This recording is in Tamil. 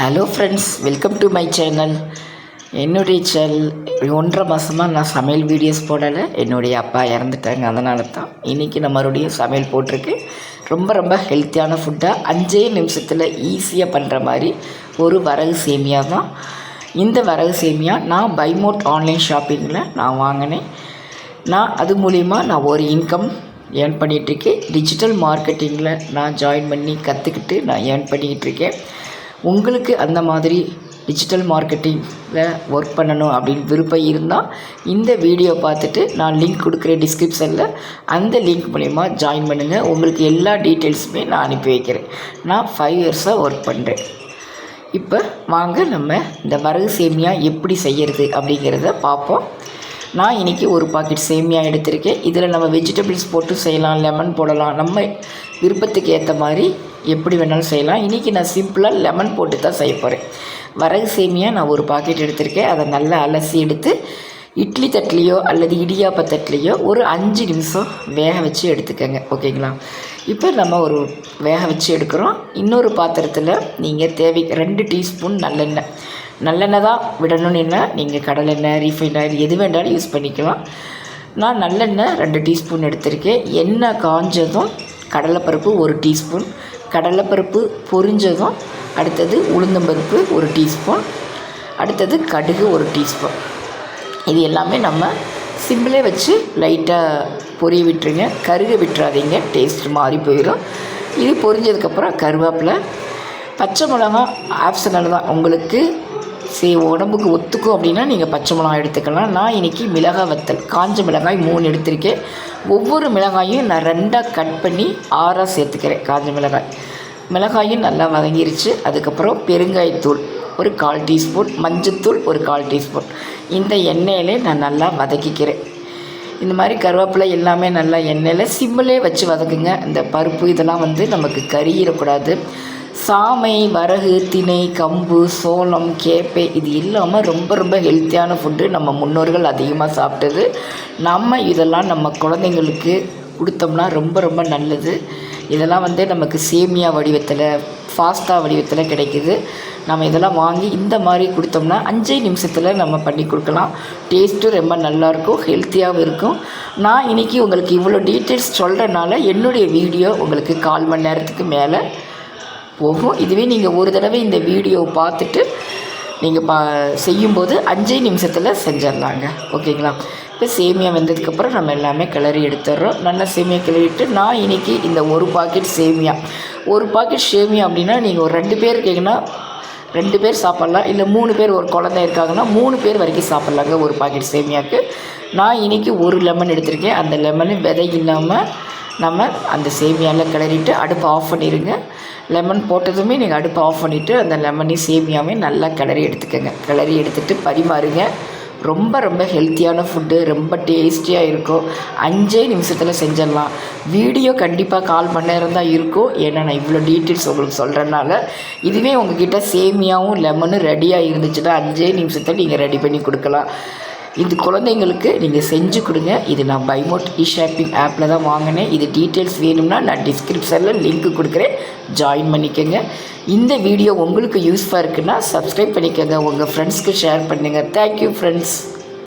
Hello friends, welcome to my channel. என்னுடைய சேனல் 1.5 மாதமாக நான் சமையல் வீடியோஸ் போடலை. என்னுடைய அப்பா இறந்துட்டாங்க, அதனால தான் இன்றைக்கி நான் மறுபடியும் சமையல் போட்டிருக்கு. ரொம்ப ஹெல்த்தியான ஃபுட்டாக 5 நிமிஷத்தில் ஈஸியாக பண்ணுற மாதிரி ஒரு வரகு சேமியா தான். இந்த வரகு சேமியா நான் பைமோட் ஆன்லைன் ஷாப்பிங்கில் நான் வாங்கினேன். அது மூலிமா நான் ஒரு இன்கம் ஏர்ன் பண்ணிகிட்ருக்கேன். டிஜிட்டல் மார்க்கெட்டிங்கில் நான் ஜாயின் பண்ணி கற்றுக்கிட்டு நான் ஏர்ன் பண்ணிக்கிட்டுருக்கேன். உங்களுக்கு அந்த மாதிரி டிஜிட்டல் மார்க்கெட்டிங்கில் ஒர்க் பண்ணணும் அப்படின்னு விருப்பம் இருந்தால் இந்த வீடியோ பார்த்துட்டு நான் லிங்க் கொடுக்குறேன் டிஸ்கிரிப்ஷனில். அந்த லிங்க் மூலிமா ஜாயின் பண்ணுங்கள். உங்களுக்கு எல்லா டீட்டெயில்ஸுமே நான் அனுப்பி வைக்கிறேன். நான் 5 இயர்ஸாக ஒர்க் பண்ணுறேன். இப்போ வாங்க நம்ம இந்த வரகு சேமியா எப்படி செய்கிறது அப்படிங்கிறத பார்ப்போம். நான் இன்றைக்கி ஒரு பாக்கெட் சேமியா எடுத்திருக்கேன். இதில் நம்ம வெஜிடபிள்ஸ் போட்டு செய்யலாம், லெமன் போடலாம், நம்ம விருப்பத்துக்கு ஏற்ற மாதிரி எப்படி வேணாலும் செய்யலாம். இன்றைக்கி நான் சிம்பிளாக லெமன் போட்டு தான் செய்ய போகிறேன். வரகு சேமியா நான் ஒரு பாக்கெட் எடுத்திருக்கேன். அதை நல்லா அலசி எடுத்து இட்லி தட்டிலையோ அல்லது இடியாப்ப தட்டிலையோ ஒரு 5 நிமிஷம் வேக வச்சு எடுத்துக்கோங்க. ஓகேங்களா? இப்போ நம்ம ஒரு வேக வச்சு எடுக்கிறோம். இன்னொரு பாத்திரத்தில் நீங்கள் 2 டீஸ்பூன் நல்லெண்ணெய் தான் விடணும்னு இல்லை, நீங்கள் கடலெண்ணெய், ரீஃபைண்ட் ஆயில் எது வேண்டாலும் யூஸ் பண்ணிக்கலாம். நான் நல்லெண்ணெய் 2 டீஸ்பூன் எடுத்திருக்கேன். எண்ணெய் காஞ்சதும் கடலைப்பருப்பு 1 டீஸ்பூன், கடலைப்பருப்பு பொரிஞ்சதும் அடுத்தது உளுந்தம்பருப்பு 1 டீஸ்பூன், அடுத்தது கடுகு 1 டீஸ்பூன். இது எல்லாமே நம்ம சிம்பிளே வச்சு லைட்டாக பொரிய விட்டுருங்க. கருக விட்டுறாதீங்க, டேஸ்ட் மாறி போயிடும். இது பொரிஞ்சதுக்கப்புறம் கருவேப்பிலை, பச்சை மிளகா ஆப்ஷனல் தான். உங்களுக்கு உடம்புக்கு ஒத்துக்கும் அப்படின்னா நீங்கள் பச்சை மிளகாய் எடுத்துக்கலாம். நான் இன்றைக்கி மிளகாய் வத்தல், காஞ்ச மிளகாய் 3 எடுத்திருக்கேன். ஒவ்வொரு மிளகாயும் நான் 2ஆக கட் பண்ணி 6ஆக சேர்த்துக்கிறேன். காஞ்ச மிளகாயும் நல்லா வதங்கிருச்சு. அதுக்கப்புறம் பெருங்காயத்தூள் ஒரு 1/4 டீஸ்பூன், மஞ்சத்தூள் ஒரு 1/4 டீஸ்பூன். இந்த எண்ணெயிலே நான் நல்லா வதக்கிக்கிறேன். இந்த மாதிரி கருவேப்பிலை எல்லாமே நல்லா எண்ணெயில் சிம்மிலே வச்சு வதக்குங்க. இந்த பருப்பு இதெல்லாம் நமக்கு கறியிடக்கூடாது. சாமை, வரகு, திணை, கம்பு, சோளம், கேப்பை இது இல்லாமல் ரொம்ப ஹெல்த்தியான ஃபுட்டு. நம்ம முன்னோர்கள் அதிகமாக சாப்பிட்டது. நம்ம இதெல்லாம் நம்ம குழந்தைங்களுக்கு கொடுத்தோம்னா ரொம்ப நல்லது. இதெல்லாம் நமக்கு சேமியா வடிவத்தில், ஃபாஸ்டா வடிவத்தில் கிடைக்குது. நம்ம இதெல்லாம் வாங்கி இந்த மாதிரி கொடுத்தோம்னா 5 நிமிஷத்தில் நம்ம பண்ணி கொடுக்கலாம். டேஸ்ட்டும் ரொம்ப நல்லாயிருக்கும், ஹெல்த்தியாகவும் இருக்கும். நான் இன்றைக்கி உங்களுக்கு இவ்வளோ டீட்டெயில்ஸ் சொல்கிறனால என்னுடைய வீடியோ உங்களுக்கு 1/4 மணி நேரத்துக்கு மேலே போகும். இதுவே நீங்கள் ஒரு தடவை இந்த வீடியோவை பார்த்துட்டு நீங்கள் செய்யும்போது 5 நிமிஷத்தில் செஞ்சிடலாங்க. ஓகேங்களா? இப்போ சேமியா வெந்ததுக்கப்புறம் நம்ம எல்லாமே கிளறி எடுத்துடுறோம். நல்லா சேமியா கிளறிட்டு நான் இன்றைக்கி இந்த ஒரு பாக்கெட் சேமியா அப்படின்னா நீங்கள் ஒரு 2 பேர் இருக்கீங்கன்னா 2 பேர் சாப்பிட்லாம். இல்லை 3 பேர், ஒரு குழந்தை இருக்காங்கன்னா 3 பேர் வரைக்கும் சாப்பிட்லாங்க ஒரு பாக்கெட் சேமியாவுக்கு. நான் இன்றைக்கி ஒரு லெமன் எடுத்திருக்கேன். அந்த லெமனு விதை இல்லாமல் நம்ம அந்த சேமியாவில் கிளறிட்டு அடுப்பை ஆஃப் பண்ணிடுங்க. லெமன் போட்டதுமே நீங்கள் அடுப்பை ஆஃப் பண்ணிவிட்டு அந்த லெமனையும் சேமியாவையும் நல்லா கிளறி எடுத்துக்கோங்க. கிளறி எடுத்துகிட்டு பரிமாறுங்க. ரொம்ப ஹெல்த்தியான ஃபுட்டு, ரொம்ப டேஸ்டியாக இருக்கும். 5 நிமிஷத்தில் செஞ்சிடலாம். வீடியோ கண்டிப்பாக 1/4 மணி நேரம் தான் இருக்கும். ஏன்னா நான் இவ்வளோ டீட்டெயில்ஸ் உங்களுக்கு சொல்கிறனால. இதுவே உங்கள்கிட்ட சேமியாவும் லெமனும் ரெடியாக இருந்துச்சுன்னா 5 நிமிஷத்தில் நீங்கள் ரெடி பண்ணி கொடுக்கலாம். இது குழந்தைங்களுக்கு நீங்கள் செஞ்சு கொடுங்க. இது நான் பைமோட் ஷாப்பிங் ஆப்பில் தான் வாங்கினேன். இது டீட்டெயில்ஸ் வேணும்னா நான் டிஸ்கிரிப்ஷனில் லிங்க் கொடுக்குறேன், ஜாயின் பண்ணிக்கோங்க. இந்த வீடியோ உங்களுக்கு யூஸ்ஃபுல்லாக இருக்குன்னா சப்ஸ்கிரைப் பண்ணிக்கோங்க, உங்கள் ஃப்ரெண்ட்ஸ்க்கு ஷேர் பண்ணுங்கள். Thank you friends.